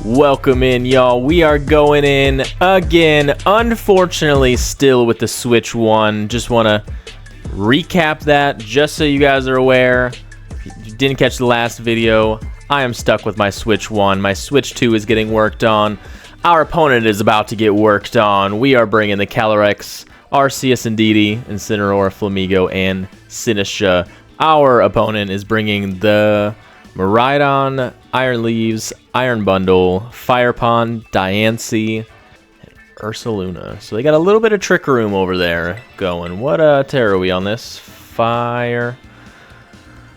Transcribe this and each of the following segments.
Welcome in, y'all. We are going in again. Unfortunately, still with the Switch 1. Just want to recap that just so you guys are aware. If you didn't catch the last video, I am stuck with my Switch 1. My Switch 2 is getting worked on. Our opponent is about to get worked on. We are bringing the Calyrex, Arceus Indeedee, Incineroar, Flamigo, and Sinistcha. Our opponent is bringing the Miraidon, Iron Leaves, Iron Bundle, Fire Pond, Diancie, and Ursaluna. So they got a little bit of Trick Room over there going. What Terra are we on this? Fire.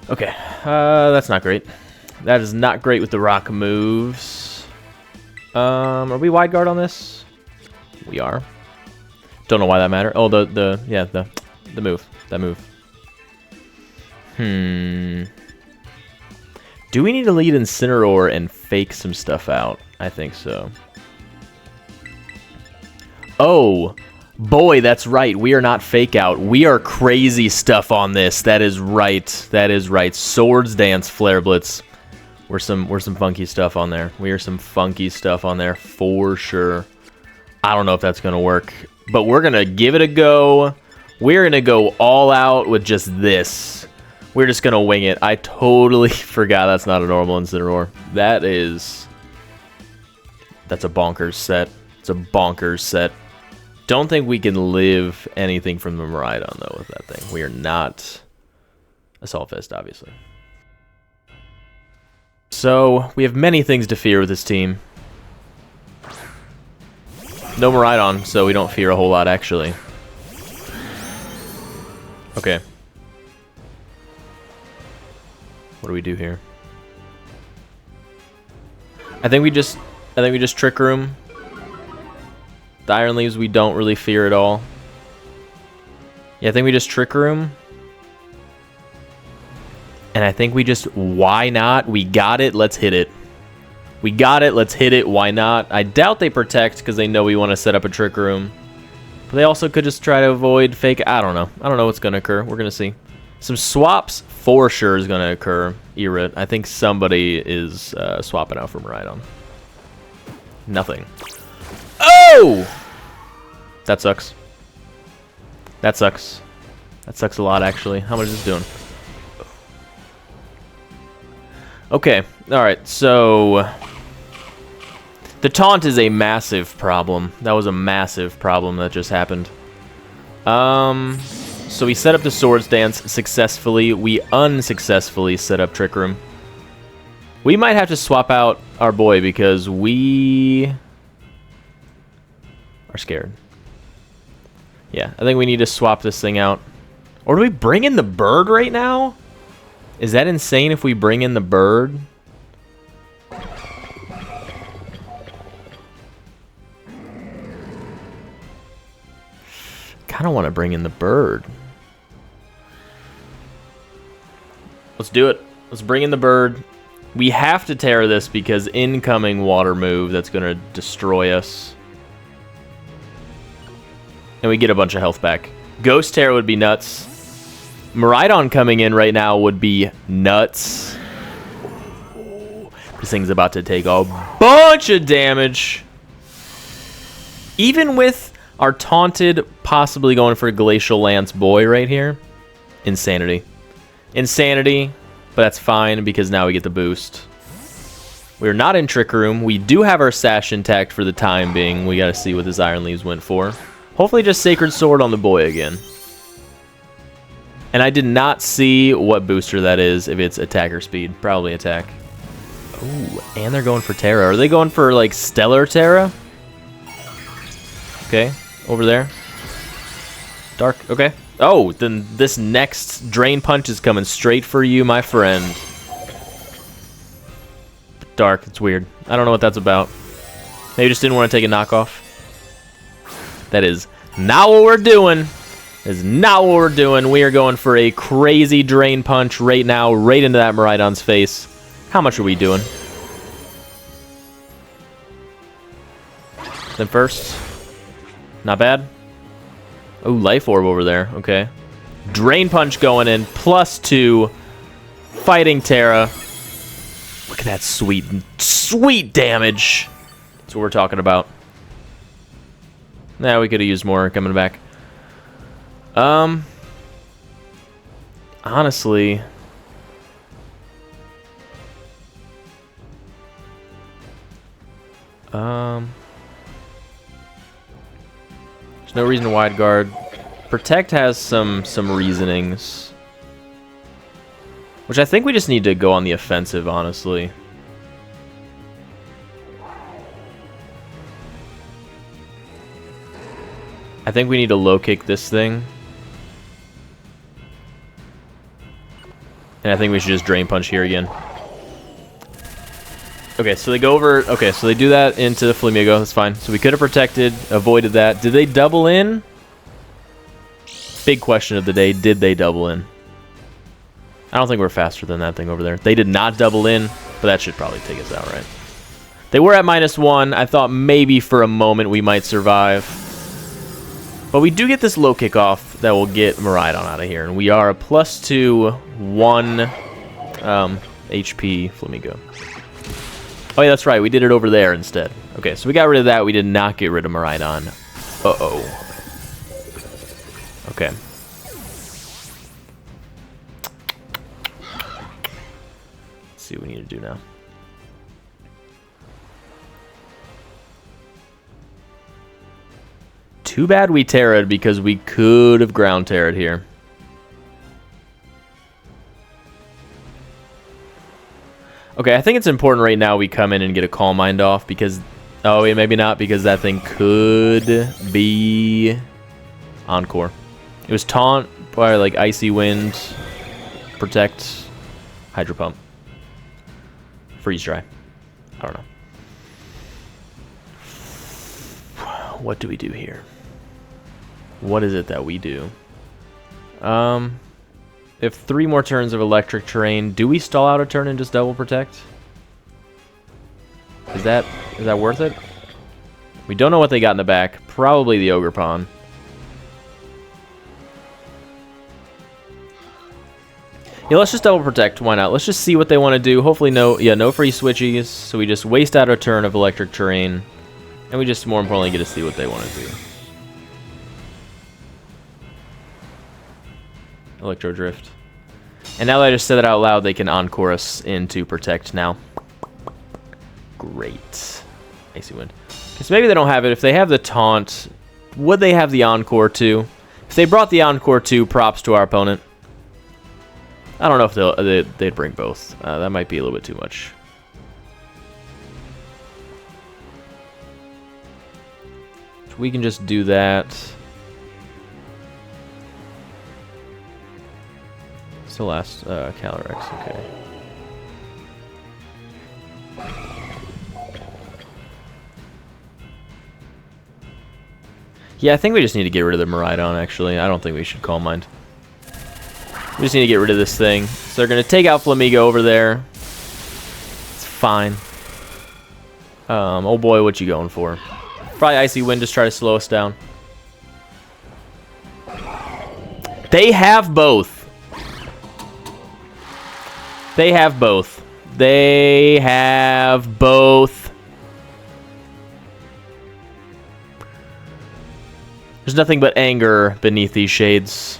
Okay, that's not great. That is not great with the rock moves. Are we wide guard on this? We are. Don't know why that matters. Oh, the move. That move. Do we need to lead Incineroar and fake some stuff out? I think so. Oh, boy, that's right. We are not fake out. We are crazy stuff on this. That is right. That is right. Swords Dance, Flare Blitz. We're some funky stuff on there. We are some funky stuff on there for sure. I don't know if that's gonna work, but we're gonna give it a go. We're gonna go all out with just this. We're just going to wing it. I totally forgot that's not a normal Incineroar. That's a bonkers set. It's a bonkers set. Don't think we can live anything from the Miraidon, though, with that thing. We are not Assault Fist, obviously. So, we have many things to fear with this team. No Miraidon, so we don't fear a whole lot, actually. Okay. What do we do here? I think we just Trick Room. The Iron Leaves we don't really fear at all. Yeah, I think we just Trick Room. And I think we just, why not? We got it, let's hit it. We got it, let's hit it, why not? I doubt they protect because they know we want to set up a Trick Room. But they also could just try to avoid fake, I don't know. I don't know what's going to occur. We're going to see. Some swaps for sure is going to occur. Irit. I think somebody is swapping out for Miraidon. Nothing. Oh! That sucks. That sucks. That sucks a lot, actually. How much is this doing? Okay. Alright, so the taunt is a massive problem. That was a massive problem that just happened. So we set up the Swords Dance successfully. We unsuccessfully set up Trick Room. We might have to swap out our boy because we are scared. Yeah, I think we need to swap this thing out. Or do we bring in the bird right now? Is that insane if we bring in the bird? Kind of want to bring in the bird. Let's do it. Let's bring in the bird. We have to Terra this because incoming water move that's going to destroy us. And we get a bunch of health back. Ghost Terra would be nuts. Miraidon coming in right now would be nuts. This thing's about to take a bunch of damage. Even with our taunted, possibly going for Glacial Lance boy right here. Insanity. Insanity, but that's fine because now we get the boost. We're not in Trick Room. We do have our Sash intact for the time being. We got to see what this Iron Leaves went for. Hopefully just Sacred Sword on the boy again. And I did not see what booster that is, if it's attacker speed. Probably attack. Ooh, and they're going for Terra. Are they going for, like, Stellar Terra? Okay, over there. Dark, okay. Oh, then this next Drain Punch is coming straight for you, my friend. Dark, it's weird. I don't know what that's about. Maybe just didn't want to take a knockoff. That is not what we're doing. That is not what we're doing. We are going for a crazy Drain Punch right now, right into that Miraidon's face. How much are we doing? Then first. Not bad. Oh, Life Orb over there. Okay. Drain Punch going in. +2. Fighting Terra. Look at that sweet, sweet damage. That's what we're talking about. Nah, we could have used more coming back. Honestly, there's no reason to wide guard. Protect has some reasonings, which I think we just need to go on the offensive, honestly. I think we need to low kick this thing. And I think we should just drain punch here again. Okay, so they go over. Okay, so they do that into the Flamigo. That's fine. So we could have protected, avoided that. Did they double in? Big question of the day. Did they double in? I don't think we're faster than that thing over there. They did not double in, but that should probably take us out, right? They were at -1. I thought maybe for a moment we might survive. But we do get this low kick off that will get Miraidon out of here. And we are a +2, 1 HP Flamigo. Oh, yeah, that's right. We did it over there instead. Okay, so we got rid of that. We did not get rid of Miraidon. Uh-oh. Okay. Let's see what we need to do now. Too bad we Terra'd because we could have ground Terra'd here. Okay, I think it's important right now we come in and get a Calm Mind off because... Oh, yeah, maybe not because that thing could be... Encore. It was Taunt, by like Icy Wind, Protect, Hydro Pump. Freeze Dry. I don't know. What do we do here? What is it that we do? If 3 more turns of Electric Terrain, do we stall out a turn and just double Protect? Is that worth it? We don't know what they got in the back. Probably the Ogre Pawn. Yeah, let's just double Protect. Why not? Let's just see what they want to do. Hopefully no free switchies. So we just waste out a turn of Electric Terrain. And we just, more importantly, get to see what they want to do. Electro Drift. And now that I just said that out loud, they can Encore us into Protect now. Great. Icy Wind. Because maybe they don't have it. If they have the Taunt, would they have the Encore too? If they brought the Encore too, props to our opponent. I don't know if they'd bring both. That might be a little bit too much. We can just do that. Still last Calyrex, okay. Yeah, I think we just need to get rid of the Miraidon, actually. I don't think we should Calm Mind. We just need to get rid of this thing. So they're going to take out Flamigo over there. It's fine. Oh boy, what you going for? Probably Icy Wind, just try to slow us down. They have both. They have both. They have both. There's nothing but anger beneath these shades.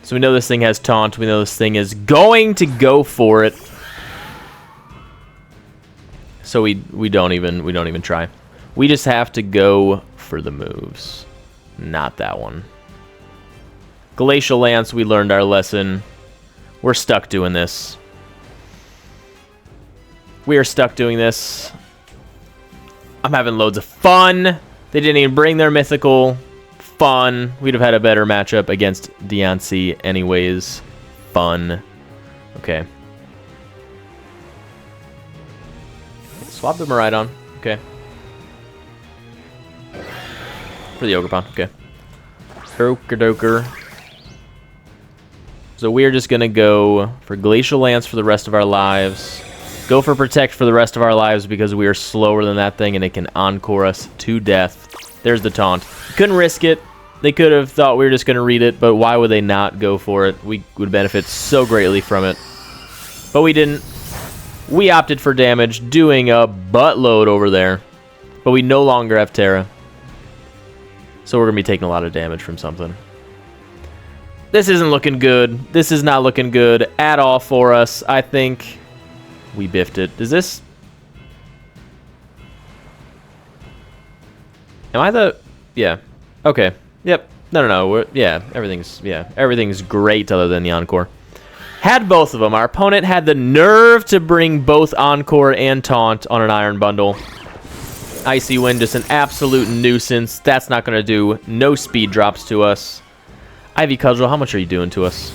So we know this thing has Taunt. We know this thing is going to go for it. So we don't even try. We just have to go for the moves. Not that one. Glacial Lance, we learned our lesson. We're stuck doing this. We are stuck doing this. I'm having loads of fun. They didn't even bring their mythical. Fun. We'd have had a better matchup against Diancie anyways. Fun. Okay. Swap the Miraidon. Okay. For the Ogre Pawn. Okay. Oker. So we're just going to go for Glacial Lance for the rest of our lives. Go for Protect for the rest of our lives because we are slower than that thing and it can Encore us to death. There's the Taunt. Couldn't risk it. They could have thought we were just going to read it, but why would they not go for it? We would benefit so greatly from it. But we didn't. We opted for damage, doing a buttload over there. But we no longer have Terra. So we're going to be taking a lot of damage from something. This isn't looking good. This is not looking good at all for us. I think we biffed it. Is this... Am I the... Yeah. Okay. Yep. No. Everything's great other than the Encore. Had both of them. Our opponent had the nerve to bring both Encore and Taunt on an Iron Bundle. Icy Wind, just an absolute nuisance. That's not going to do. No speed drops to us. Ivy Cudgel, how much are you doing to us?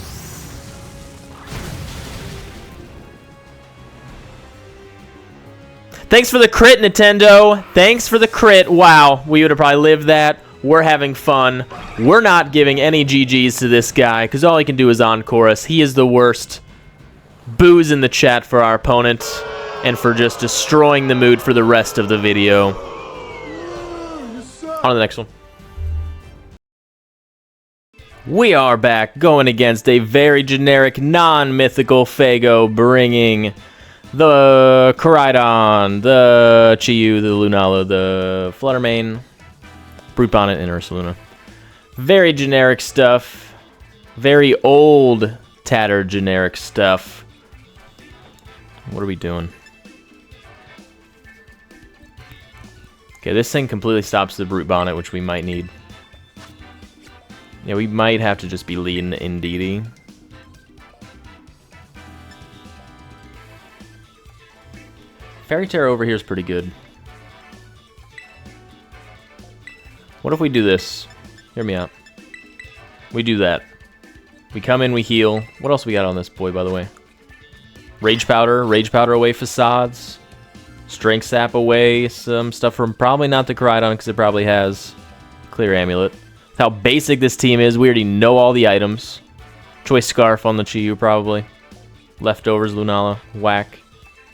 Thanks for the crit, Nintendo. Thanks for the crit. Wow, we would have probably lived that. We're having fun. We're not giving any GGs to this guy because all he can do is Encore us. He is the worst. Booze in the chat for our opponent and for just destroying the mood for the rest of the video. On to the next one. We are back going against a very generic, non-mythical Fago, bringing the Koraidon, the Chiyu, the Lunala, the Fluttermane, Brute Bonnet, and Ursaluna. Very generic stuff. Very old, tattered, generic stuff. What are we doing? Okay, this thing completely stops the Brute Bonnet, which we might need. Yeah, we might have to just be leading in DD. Fairy Terror over here is pretty good. What if we do this? Hear me out. We do that. We come in, we heal. What else we got on this boy, by the way? Rage Powder away Facades. Strength Sap away some stuff from probably not the Koraidon because it probably has Clear Amulet. With how basic this team is, we already know all the items. Choice Scarf on the Chiyu probably. Leftovers Lunala. Whack.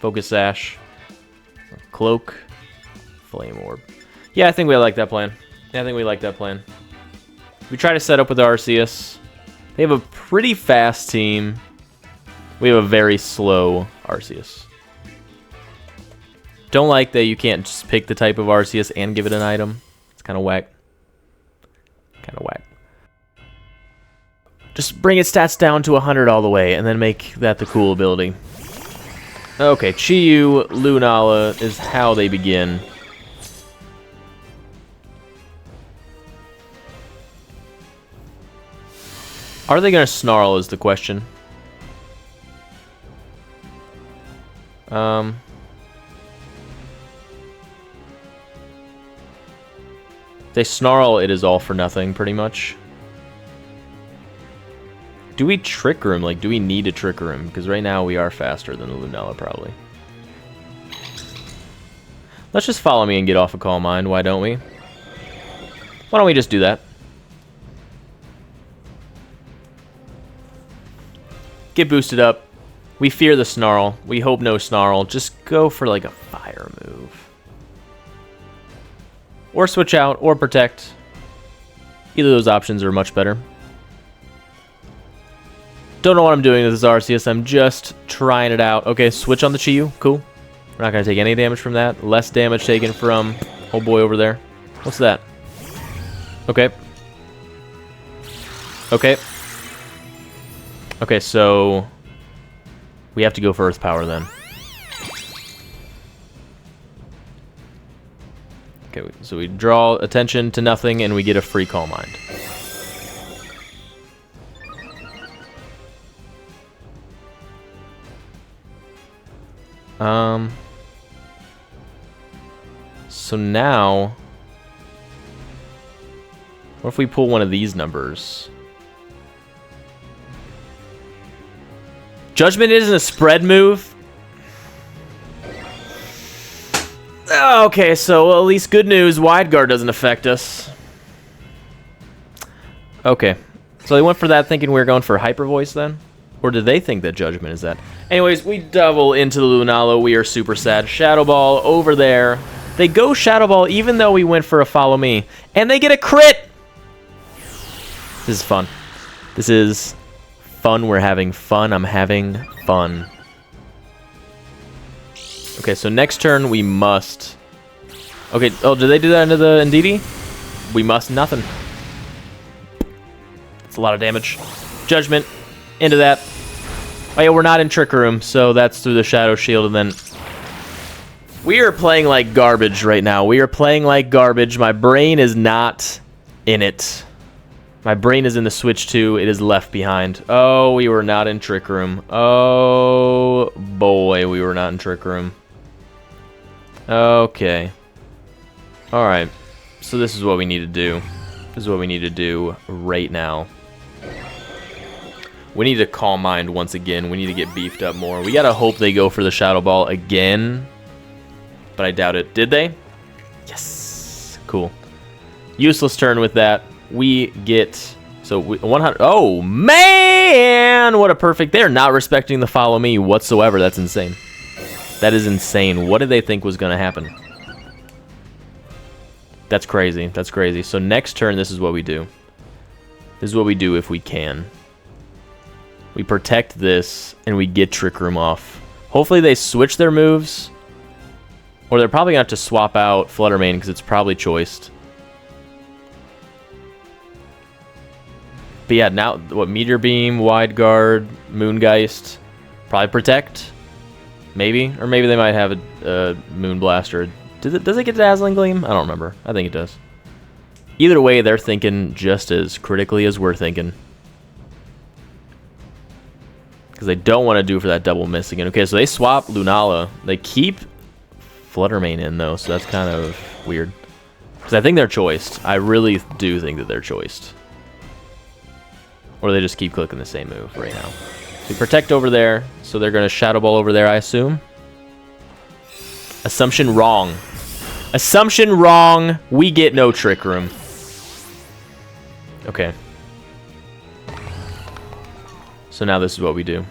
Focus Sash. Cloak. Flame Orb. Yeah, I think we like that plan. We try to set up with Arceus. They have a pretty fast team. We have a very slow Arceus. Don't like that you can't just pick the type of Arceus and give it an item. It's kind of whack. Just bring its stats down to 100 all the way, and then make that the cool ability. Okay, Chiyu, Lunala is how they begin. Are they going to Snarl is the question. They Snarl, it is all for nothing, pretty much. Do we Trick Room? Like, do we need to Trick Room? Because right now we are faster than the Lunala, probably. Let's just follow me and get off of Calm Mind, why don't we? Why don't we just do that? Get boosted up. We fear the Snarl. We hope no Snarl. Just go for like a fire move. Or switch out, or protect. Either of those options are much better. Don't know what I'm doing with this Arceus. I'm just trying it out. Okay, switch on the Chiyu. Cool. We're not going to take any damage from that. Less damage taken from old boy over there. What's that? Okay. Okay. Okay, so we have to go for Earth Power then. Okay, so we draw attention to nothing and we get a free Calm Mind. So now, what if we pull one of these numbers? Judgment isn't a spread move. Okay, so at least good news. Wide Guard doesn't affect us. Okay, so they went for that thinking we were going for Hyper Voice then? Or did they think that Judgment is that? Anyways, we double into the Lunala. We are super sad. Shadow Ball over there. They go Shadow Ball even though we went for a Follow Me. And they get a crit! This is fun. This is fun. We're having fun. I'm having fun. Okay, so next turn we must... Okay, oh, did they do that into the Ndidi? We must nothing. It's a lot of damage. Judgment. Into that. Oh yeah, we're not in Trick Room, so that's through the Shadow Shield, and then... We are playing like garbage right now. We are playing like garbage. My brain is not in it. My brain is in the Switch 2. It is left behind. Oh, we were not in Trick Room. Oh, boy, we were not in Trick Room. Okay. Alright. So this is what we need to do. This is what we need to do right now. We need to Calm Mind once again. We need to get beefed up more. We gotta hope they go for the Shadow Ball again. But I doubt it. Did they? Yes. Cool. Useless turn with that. We get... So, 100... Oh, man! What a perfect... They're not respecting the follow me whatsoever. That's insane. That is insane. What did they think was going to happen? That's crazy. That's crazy. So, next turn, this is what we do. This is what we do if we can. We protect this, and we get Trick Room off. Hopefully they switch their moves. Or they're probably going to have to swap out Fluttermane, because it's probably choiced. But yeah, now, what, Meteor Beam, Wide Guard, Moongeist, probably Protect? Maybe? Or maybe they might have a Moon Blaster. Does it get Dazzling Gleam? I don't remember. I think it does. Either way, they're thinking just as critically as we're thinking. Because they don't want to do for that double miss again. Okay, so they swap Lunala. They keep Fluttermane in, though, so that's kind of weird. Because I think they're choiced. I really do think that they're choiced. Or they just keep clicking the same move right now. So we protect over there, so they're going to Shadow Ball over there, I assume. Assumption wrong. Assumption wrong. We get no Trick Room. Okay. So now this is what we do.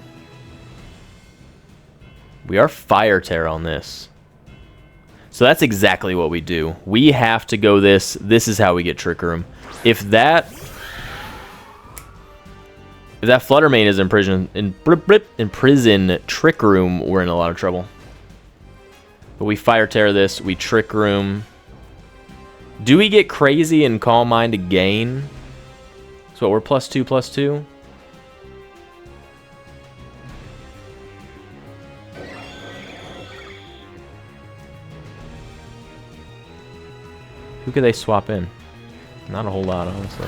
We are Fire Terror on this. So that's exactly what we do. We have to go this. This is how we get Trick Room. If that Fluttermane is in prison Trick Room, we're in a lot of trouble. But we Fire Terror this. We Trick Room. Do we get crazy and Calm Mind again? So we're +2/+2. Who could they swap in? Not a whole lot, honestly.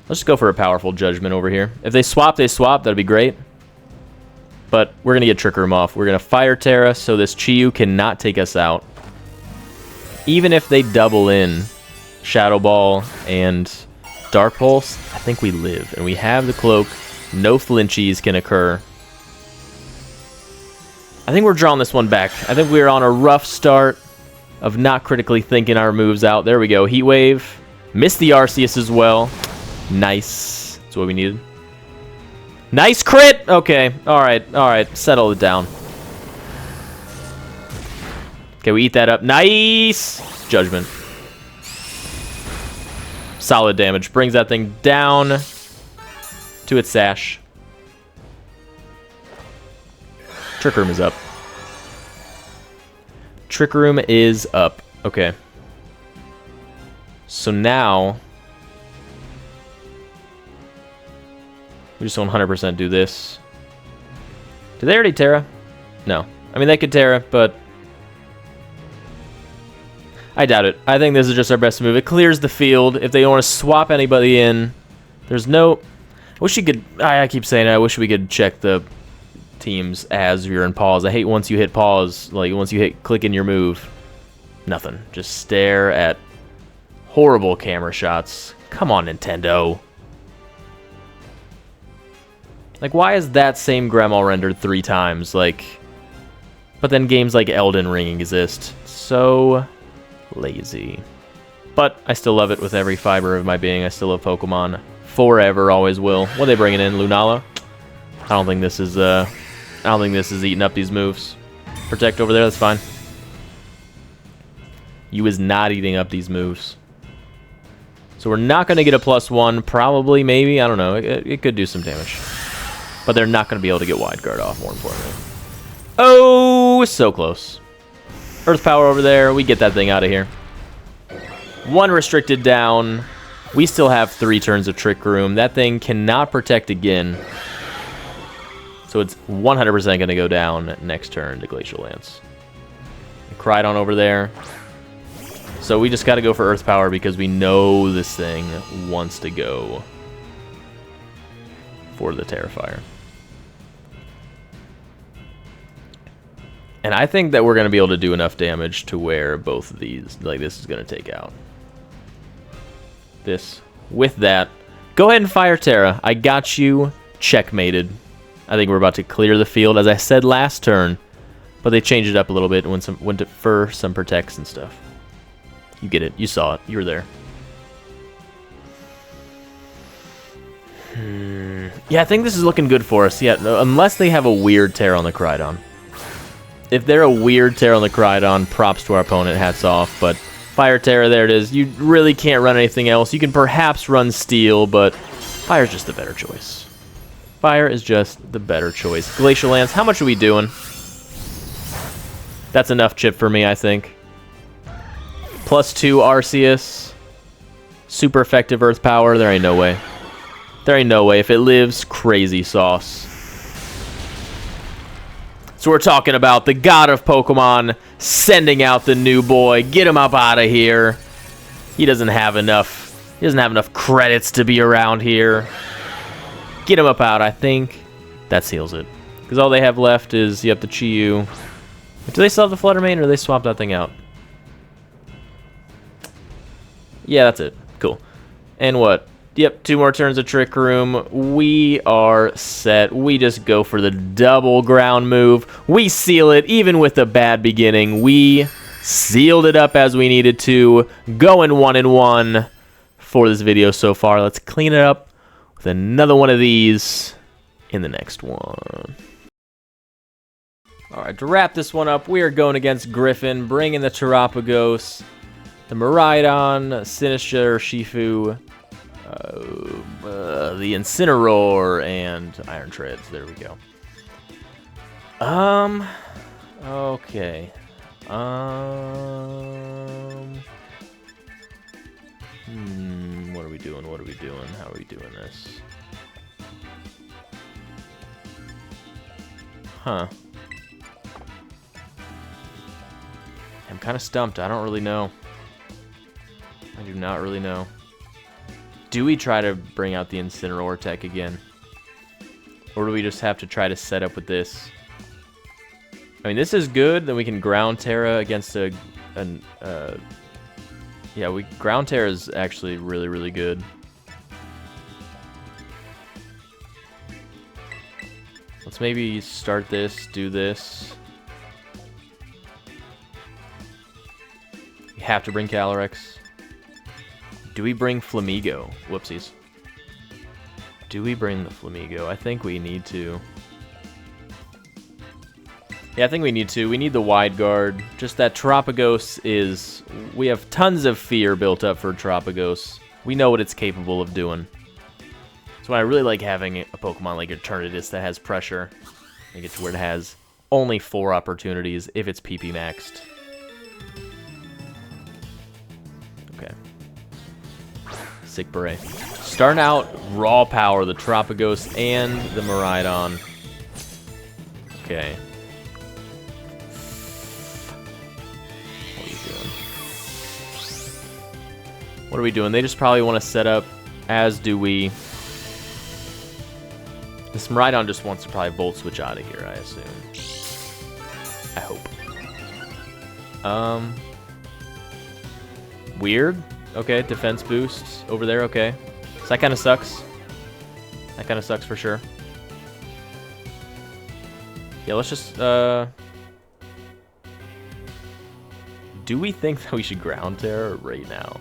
Let's just go for a powerful Judgment over here. If they swap, they swap. That'd be great. But we're going to get Trick Room off. We're going to Fire Terra, so this Chi-Yu cannot take us out. Even if they double in Shadow Ball and Dark Pulse, I think we live. And we have the Cloak. No flinchies can occur. I think we're drawing this one back. I think we're on a rough start of not critically thinking our moves out. There we go. Heat Wave. Missed the Arceus as well. Nice. That's what we needed. Nice crit! Okay. Alright. Alright. Settle it down. Okay, we eat that up. Nice! Judgment. Solid damage. Brings that thing down to its sash. Trick Room is up. Trick Room is up. Okay. So now... we just 100% do this. Did they already Terra? No. I mean, they could Terra, but... I doubt it. I think this is just our best move. It clears the field. If they don't want to swap anybody in, there's no... I wish you could... I keep saying it. I wish we could check the teams as you're in pause. I hate once you hit pause, like once you hit click in your move. Nothing. Just stare at horrible camera shots. Come on, Nintendo. Like, why is that same Grandma rendered 3 times? Like, but then games like Elden Ring exist. So lazy. But I still love it with every fiber of my being. I still love Pokemon. Forever, always will. What are they bringing in? Lunala? I don't think this is eating up these moves. Protect over there, that's fine. You is not eating up these moves. So we're not going to get a +1. Probably, maybe. I don't know. It could do some damage. But they're not going to be able to get wide guard off, more importantly. Oh, so close. Earth power over there. We get that thing out of here. 1 restricted down. We still have 3 turns of Trick Room. That thing cannot protect again. So it's 100% going to go down next turn to Glacial Lance. Crydon over there. So we just got to go for Earth Power because we know this thing wants to go for the Terrifier. And I think that we're going to be able to do enough damage to where both of these, like this is going to take out this. With that, go ahead and fire Terra. I got you checkmated. I think we're about to clear the field, as I said last turn. But they changed it up a little bit and went for some protects and stuff. You get it. You saw it. You were there. Yeah, I think this is looking good for us. Yeah, unless they have a weird Terra on the Crydon. If they're a weird Terra on the Crydon, props to our opponent. Hats off. But Fire Terra, there it is. You really can't run anything else. You can perhaps run Steel, but Fire's just the better choice. Fire is just the better choice. Glacial Lance, how much are we doing? That's enough chip for me, I think. +2 Arceus. Super effective Earth Power. There ain't no way. There ain't no way. If it lives, crazy sauce. So we're talking about the god of Pokemon sending out the new boy. Get him up out of here. He doesn't have enough. He doesn't have enough credits to be around here. Get him up out. I think that seals it. Because all they have left is, yep, the Chi-Yu. Do they still have the Flutter Mane, or they swapped that thing out? Yeah, that's it. Cool. And what? Yep, 2 more turns of Trick Room. We are set. We just go for the double ground move. We seal it, even with a bad beginning. We sealed it up as we needed to. Going 1-1 for this video so far. Let's clean it up with another one of these in the next one. All right, to wrap this one up, we are going against Griffin, bringing the Terapagos, the Miraidon, Sinistcha, Shifu, the Incineroar, and Iron Treads. There we go. Okay. What are we doing? What are we doing? How are we doing this? Huh. I'm kind of stumped. I don't really know. I do not really know. Do we try to bring out the Incineroar tech again? Or do we just have to try to set up with this? I mean, this is good. Then we can ground Terra against a... yeah, ground Terra is actually really, really good. Let's maybe start this, do this. We have to bring Calyrex. Do we bring Flamigo? Whoopsies. Do we bring the Flamigo? I think we need to. Yeah, I think we need to. We need the wide guard. Just that Terapagos is... We have tons of fear built up for Terapagos. We know what it's capable of doing. So I really like having a Pokemon like Eternatus that has pressure. Make it to where it has only 4 opportunities if it's PP maxed. Okay. Sick Beret. Starting out raw power, the Terapagos and the Miraidon. Okay. What are we doing? What are we doing? They just probably want to set up, as do we. This Miraidon just wants to probably Volt Switch out of here, I assume. I hope. Weird. Okay, defense boosts over there, okay. So that kind of sucks. That kind of sucks for sure. Yeah, let's just, do we think that we should ground Terra right now?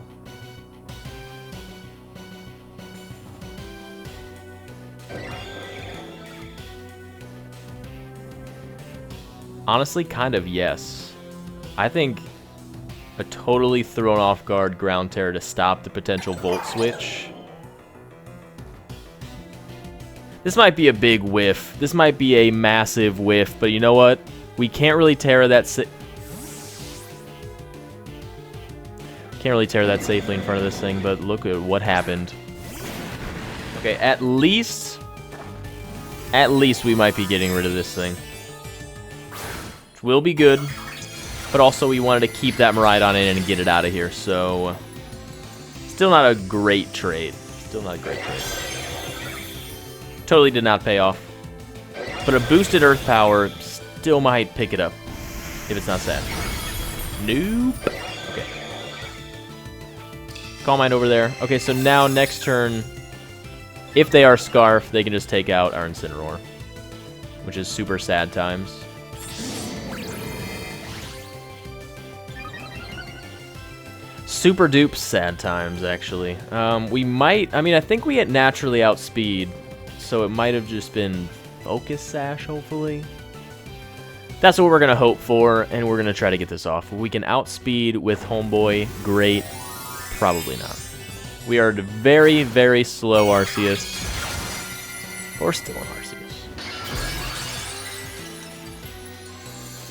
Honestly, kind of yes. I think a totally thrown off guard ground Terra to stop the potential Volt Switch. This might be a big whiff. This might be a massive whiff, but you know what? We can't really tear that safely in front of this thing, but look at what happened. Okay, at least we might be getting rid of this thing. Which will be good, but also we wanted to keep that Miraidon in and get it out of here, so... Still not a great trade. Still not a great trade. Totally did not pay off. But a boosted Earth Power still might pick it up. If it's not sad. Nope. Okay. Calm Mind over there. Okay, so now next turn, if they are Scarf, they can just take out our Incineroar. Which is super sad times. Super dupe sad times, actually. We might... I mean, I think we get naturally outspeed. So it might have just been Focus Sash, hopefully. That's what we're going to hope for, and we're going to try to get this off. We can outspeed with Homeboy. Great. Probably not. We are very, very slow Arceus. Or still an Arceus.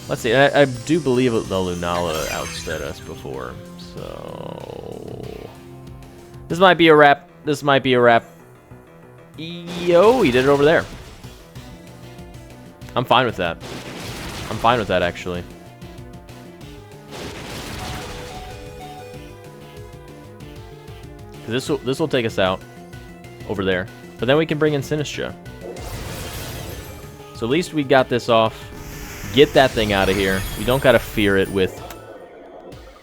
Let's see. I do believe the Lunala outsped us before. So... This might be a wrap. This might be a wrap. Yo, he did it over there. I'm fine with that. I'm fine with that, actually. This will take us out over there. But then we can bring in Sinistcha. So at least we got this off. Get that thing out of here. We don't gotta fear it with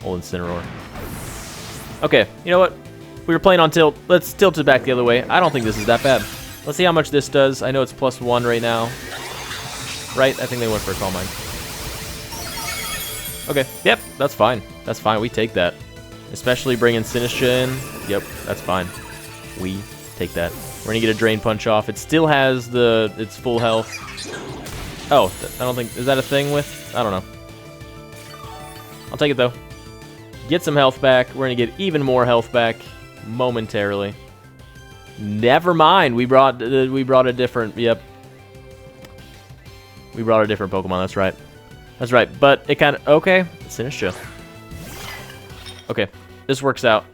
old Incineroar. Okay, you know what? We were playing on tilt. Let's tilt it back the other way. I don't think this is that bad. Let's see how much this does. I know it's +1 right now. Right? I think they went for a Calm Mind. Okay. Yep. That's fine. That's fine. We take that. Especially bringing Sinistcha in. Yep. That's fine. We take that. We're going to get a Drain Punch off. It still has its full health. Oh, I don't think... Is that a thing with... I don't know. I'll take it, though. Get some health back. We're going to get even more health back. Momentarily. Never mind. We brought a different... Yep. We brought a different Pokemon. That's right. That's right. But it kind of... Okay. Sinistcha. Okay. This works out.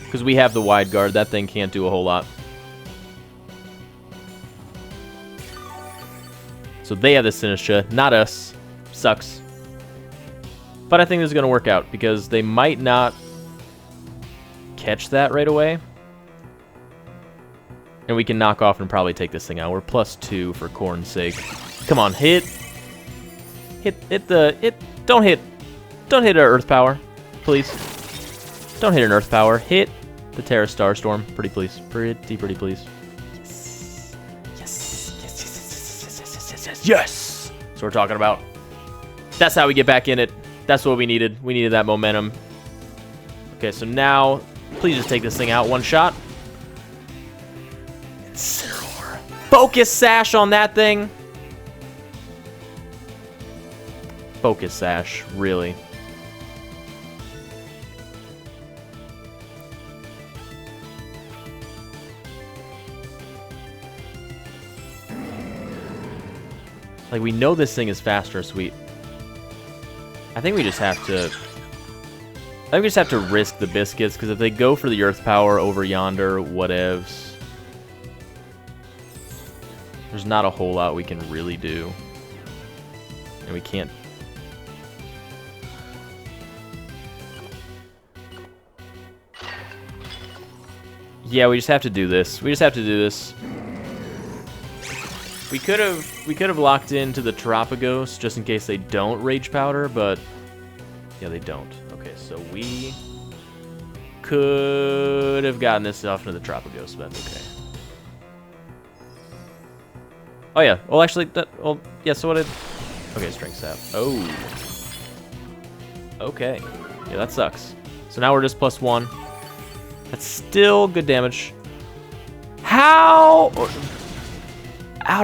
Because we have the Wide Guard. That thing can't do a whole lot. So they have the Sinistcha. Not us. Sucks. But I think this is going to work out. Because they might not... catch that right away. And we can knock off and probably take this thing out. We're +2 for corn's sake. Come on, hit don't hit our Earth Power, please. Don't hit an Earth Power. Hit the Terra Starstorm, pretty please. Pretty please. Yes. That's what we're talking about. That's how we get back in it. That's what we needed. We needed that momentum. Okay, so now please just take this thing out one shot. Incineroar. Focus Sash on that thing. Focus Sash, really. Like, we know this thing is faster, sweet. I think we just have to... I think we just have to risk the biscuits, because if they go for the Earth Power over yonder, whatevs. There's not a whole lot we can really do. And we can't... Yeah, we just have to do this. We just have to do this. We could have locked into the Terapagos just in case they don't Rage Powder, but yeah, they don't. Okay, so we could have gotten this off into the Terapagos, but that's okay. Oh yeah. Well, actually, well, yeah. So what did? Okay, Strength Sap. Oh. Okay. Yeah, that sucks. So now we're just +1. That's still good damage. How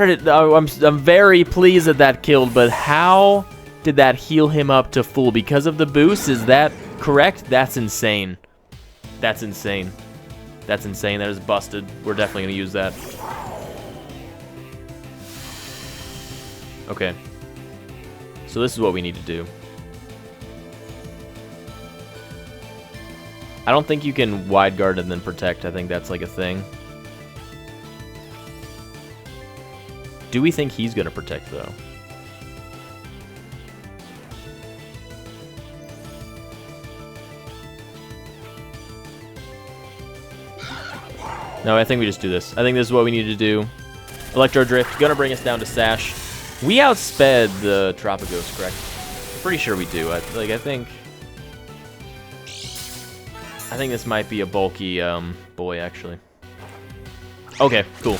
did it... Oh, I'm very pleased that that killed, but how did that heal him up to full? Because of the boost? Is that correct? That's insane. That's insane. That's insane. That is busted. We're definitely going to use that. Okay. So this is what we need to do. I don't think you can wide guard and then protect. I think that's like a thing. Do we think he's going to protect, though? No, I think we just do this. I think this is what we need to do. Electro Drift, gonna bring us down to Sash. We outsped the Tropicos, correct? Pretty sure we do. I think this might be a bulky boy, actually. Okay, cool.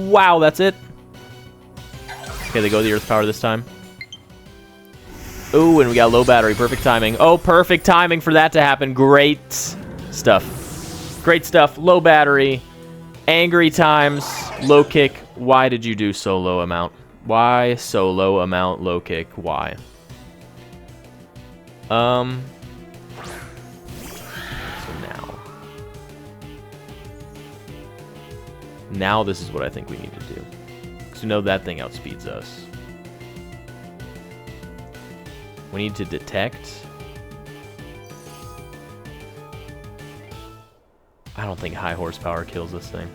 Wow, that's it. Okay, they go the Earth Power this time. Ooh, and we got low battery. Perfect timing. Oh, perfect timing for that to happen. Great stuff. Great stuff. Low battery. Angry times. Low kick. Why did you do so low amount? Why so low amount low kick? Why? So now this is what I think we need to do. Because we know that thing outspeeds us. We need to detect. I don't think high horsepower kills this thing.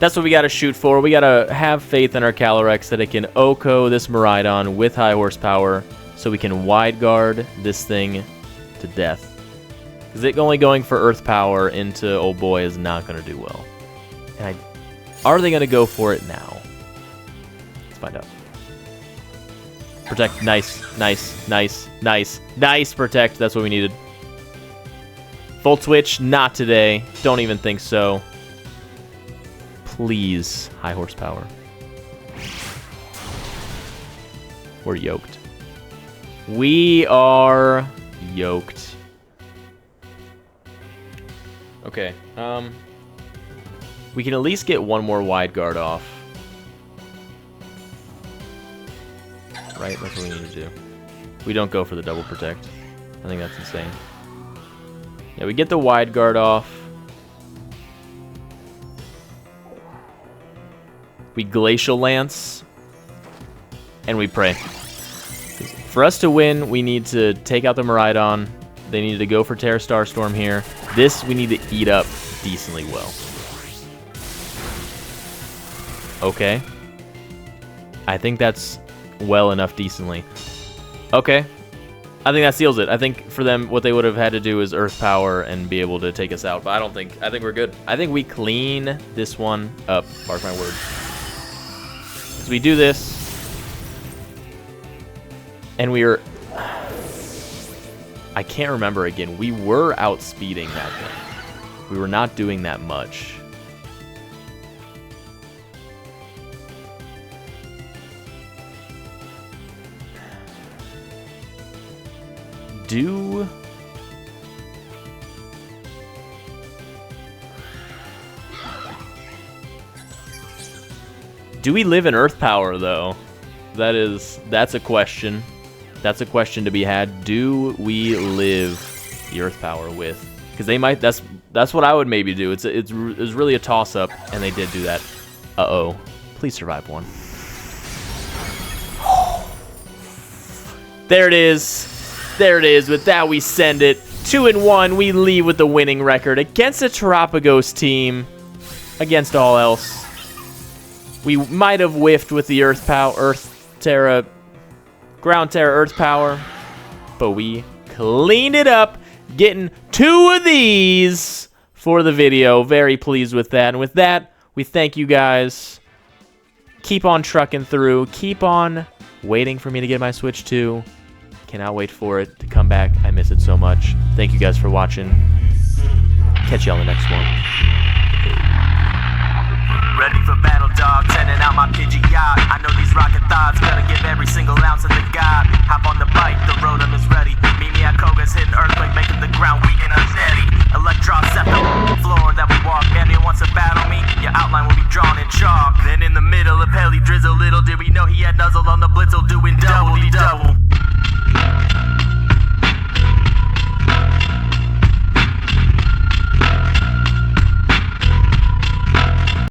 That's what we got to shoot for. We got to have faith in our Calyrex that it can OHKO this Miraidon with high horsepower so we can wide guard this thing to death. Because it only going for Earth Power into old boy is not going to do well. And are they going to go for it now? Let's find out. Protect. Nice. Protect. That's what we needed. Volt switch. Not today. Don't even think so. Please. High horsepower. We're yoked. We are yoked. Okay. We can at least get one more wide guard off. Right? That's what we need to do. We don't go for the double protect. I think that's insane. Yeah, we get the wide guard off. We Glacial Lance. And we pray. For us to win, we need to take out the Miraidon. They need to go for Terra Starstorm here. This we need to eat up decently well. Okay. I think that's well enough decently. Okay. I think that seals it. I think for them, what they would have had to do is Earth Power and be able to take us out. But I think we're good. I think we clean this one up. Mark my words. As we do this, and we are... I can't remember again. We were outspeeding that thing. We were not doing that much. Do we live in Earth Power though? That's a question. That's a question to be had. Do we live the Earth Power with? Because they might. That's what I would maybe do. It's really a toss up, and they did do that. Uh-oh. Please survive one. There it is. There it is. With that, we send it 2-1. We leave with the winning record against a Terrapagos team. Against all else, we might have whiffed with the Ground Terra Earth Power, but we cleaned it up, getting 2 of these for the video. Very pleased with that. And with that, we thank you guys. Keep on trucking through. Keep on waiting for me to get my Switch 2. Cannot wait for it to come back. I miss it so much. Thank you guys for watching. Catch you on the next one. Ready for battle, dog, sending out my Pidgey yacht. I know these rocket thoughts, gonna give every single ounce of the god. Hop on the bike, the rotom is ready. Meet me at Koga's hitting earthquake, making the ground weak and unsteady. Electron set the floor that we walk. Bandit wants to battle me, your outline will be drawn in chalk. Then in the middle of Pelly drizzle, little did we know he had nuzzled on the blitzel doing double.